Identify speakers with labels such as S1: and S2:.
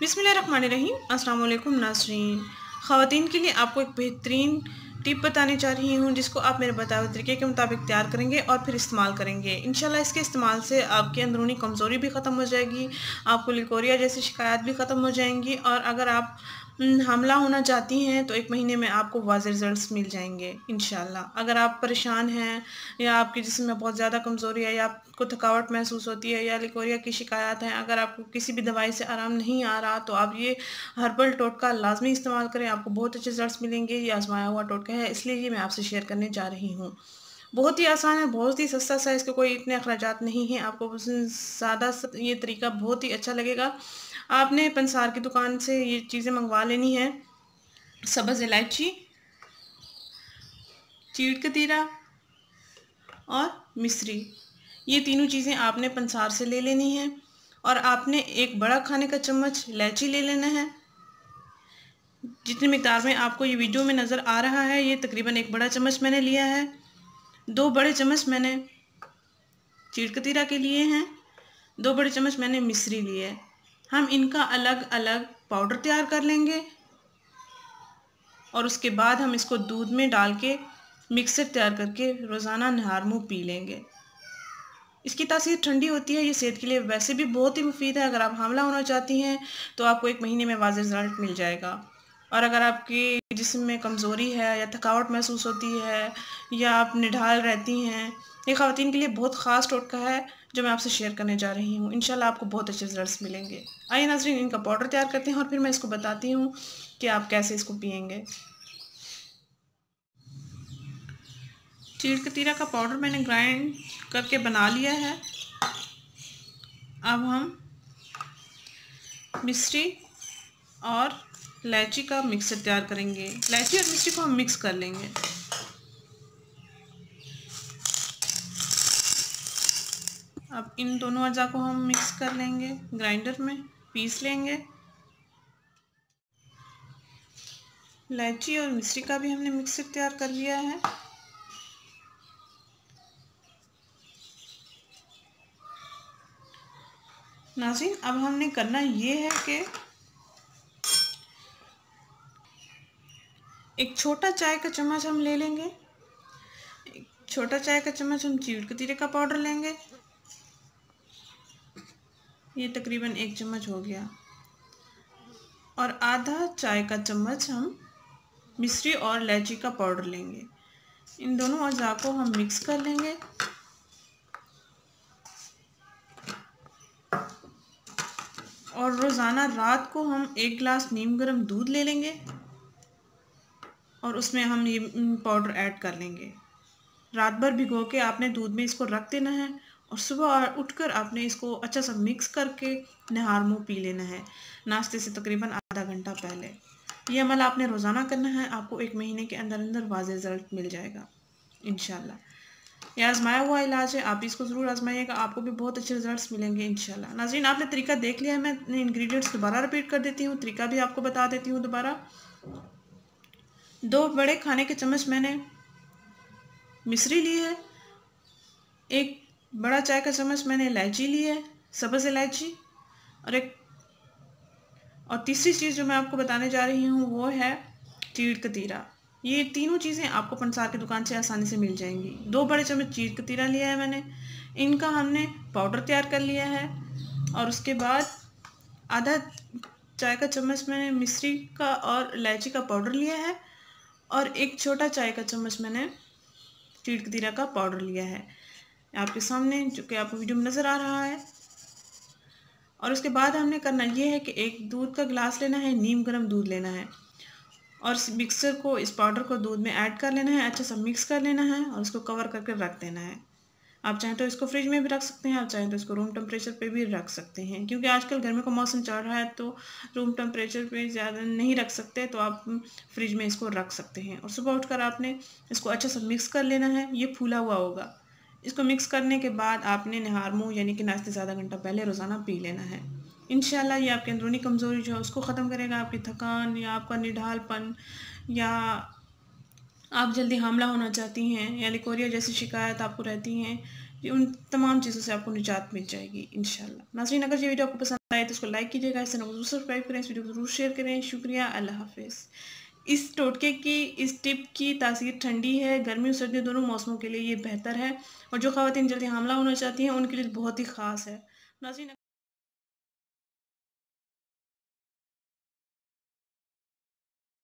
S1: बिस्मिल्लाहिर्रहमानिर्रहीम। अस्सलाम वालेकुम नाज़रीन। ख़वातीन के लिए आपको एक बेहतरीन टिप बताने जा रही हूँ जिसको आप मेरे बताए हुए तरीके के मुताबिक तैयार करेंगे और फिर इस्तेमाल करेंगे। इंशाल्लाह इसके इस्तेमाल से आपकी अंदरूनी कमज़ोरी भी ख़त्म हो जाएगी, आपको लिकोरिया जैसी शिकायत भी ख़त्म हो जाएंगी और अगर आप हामला होना चाहती हैं तो 1 महीने में आपको वाज़ेह रिज़ल्ट्स मिल जाएंगे इंशाल्लाह। अगर आप परेशान हैं या आपके जिस्म में बहुत ज़्यादा कमज़ोरी है या आपको थकावट महसूस होती है या लिकोरिया की शिकायत है, अगर आपको किसी भी दवाई से आराम नहीं आ रहा तो आप ये हर्बल टोटका लाज़मी इस्तेमाल करें, आपको बहुत अच्छे रिज़ल्ट्स मिलेंगे। ये आज़माया हुआ टोटका है, इसलिए ये मैं आपसे शेयर करने जा रही हूँ। बहुत ही आसान है, बहुत ही सस्ता सा है, इसके कोई इतने अखराजात नहीं हैं। आपको बस सादा ये तरीका बहुत ही अच्छा लगेगा। आपने पंसार की दुकान से ये चीज़ें मंगवा लेनी है। सब्ज़ इलायची, चीड़ का तीरा और मिश्री, ये तीनों चीज़ें आपने पंसार से ले लेनी है और आपने एक बड़ा खाने का चम्मच इलायची ले लेना है। जितनी मिकदार में आपको ये वीडियो में नज़र आ रहा है, ये तकरीबन एक बड़ा चम्मच मैंने लिया है। 2 बड़े चम्मच मैंने चीड़ का तीरा के लिए हैं, 2 बड़े चम्मच मैंने मिश्री लिए है। हम इनका अलग अलग पाउडर तैयार कर लेंगे और उसके बाद हम इसको दूध में डाल के मिक्सर तैयार करके रोज़ाना नहार मुँह पी लेंगे। इसकी तासीर ठंडी होती है, ये सेहत के लिए वैसे भी बहुत ही मुफीद है। अगर आप हामला होना चाहती हैं तो आपको 1 महीने में वाज़ेह रिज़ल्ट मिल जाएगा। और अगर आपके जिस्म में कमज़ोरी है या थकावट महसूस होती है या आप निढाल रहती हैं, ये ख़वातीन के लिए बहुत ख़ास टोटका है जो मैं आपसे शेयर करने जा रही हूँ। इंशाल्लाह आपको बहुत अच्छे रिज़ल्ट्स मिलेंगे। आइए नाज़रीन, इनका पाउडर तैयार करते हैं और फिर मैं इसको बताती हूँ कि आप कैसे इसको पिएंगे। चीड़ का तीरा का पाउडर मैंने ग्राइंड करके बना लिया है। अब हम मिश्री और इलायची का मिक्सर तैयार करेंगे। इलायची और मिश्री को हम मिक्स कर लेंगे। अब इन दोनों अज़ा को हम मिक्स कर लेंगे, ग्राइंडर में पीस लेंगे। इलायची और मिश्री का भी हमने मिक्सर तैयार कर लिया है। नाज़रीन, अब हमने करना ये है कि एक छोटा चाय का चम्मच हम ले लेंगे। एक छोटा चाय का चम्मच हम चीड़ के तीरे का पाउडर लेंगे। ये तकरीबन 1 चम्मच हो गया। और आधा चाय का चम्मच हम मिश्री और इलायची का पाउडर लेंगे। इन दोनों अज़ा को हम मिक्स कर लेंगे। और रोज़ाना रात को हम 1 गिलास नीम गर्म दूध ले लेंगे और उसमें हम ये पाउडर ऐड कर लेंगे। रात भर भिगो के आपने दूध में इसको रख देना है और सुबह उठकर आपने इसको अच्छा सा मिक्स करके नहार मुँह पी लेना है, नाश्ते से तकरीबन आधा घंटा पहले। ये अमल आपने रोज़ाना करना है, आपको 1 महीने के अंदर अंदर वाज़ेह रिज़ल्ट मिल जाएगा इंशाल्लाह। ये आज़माया हुआ इलाज है, आप इसको ज़रूर आज़माइएगा, आपको भी बहुत अच्छे रिज़ल्ट्स मिलेंगे इंशाल्लाह। नाज़रीन, आपने तरीका देख लिया है, मैं इंग्रेडिएंट्स दोबारा रिपीट कर देती हूँ, तरीका भी आपको बता देती हूँ दोबारा। 2 बड़े खाने के चम्मच मैंने मिश्री ली है, 1 बड़ा चाय का चम्मच मैंने इलायची ली है, सब्ज़ इलायची, और तीसरी चीज़ जो मैं आपको बताने जा रही हूँ वो है चीड़ का तीरा। ये तीनों चीज़ें आपको पंसार की दुकान से आसानी से मिल जाएंगी। 2 बड़े चम्मच चीड़ का तीरा लिया है मैंने, इनका हमने पाउडर तैयार कर लिया है। और उसके बाद आधा चाय का चम्मच मैंने मिश्री का और इलायची का पाउडर लिया है और 1 छोटा चाय का चम्मच मैंने चीड़ का तीरा का पाउडर लिया है आपके सामने, जो कि आपको वीडियो में नज़र आ रहा है। और उसके बाद हमने करना ये है कि 1 दूध का गिलास लेना है, नीम गर्म दूध लेना है और इस मिक्सर को, इस पाउडर को दूध में ऐड कर लेना है, अच्छा सा मिक्स कर लेना है और उसको कवर करके रख देना है। आप चाहें तो इसको फ्रिज में भी रख सकते हैं, आप चाहें तो इसको रूम टेम्परेचर पे भी रख सकते हैं, क्योंकि आजकल गर्मी का मौसम चल रहा है तो रूम टेम्परेचर पे ज़्यादा नहीं रख सकते, तो आप फ्रिज में इसको रख सकते हैं। और सुबह उठकर आपने इसको अच्छा सा मिक्स कर लेना है, ये फूला हुआ होगा। इसको मिक्स करने के बाद आपने नहार मुँह यानी कि नाश्ते से आधा घंटा पहले रोज़ाना पी लेना है। इंशाल्लाह ये आपकी अंदरूनी कमज़ोरी जो है उसको ख़त्म करेगा, आपकी थकान या आपका निढालपन या आप जल्दी हामला होना चाहती हैं या लिकोरिया जैसी शिकायत आपको रहती हैं उन तमाम चीज़ों से आपको निजात मिल जाएगी इंशाल्लाह। नाज़रीन, अगर ये वीडियो आपको पसंद आए तो उसको लाइक कीजिएगा, इस चैनल को ज़रूर सब्सक्राइब करें, इस वीडियो को ज़रूर शेयर करें। शुक्रिया, अल्लाह हाफ़िज़। इस टोटके की, इस टिप की तासीर ठंडी है, गर्मी और सर्दी दोनों मौसमों के लिए ये बेहतर है और जो ख़वातीन जल्दी हामला होना चाहती हैं उनके लिए बहुत ही ख़ास है। नाज़रीन,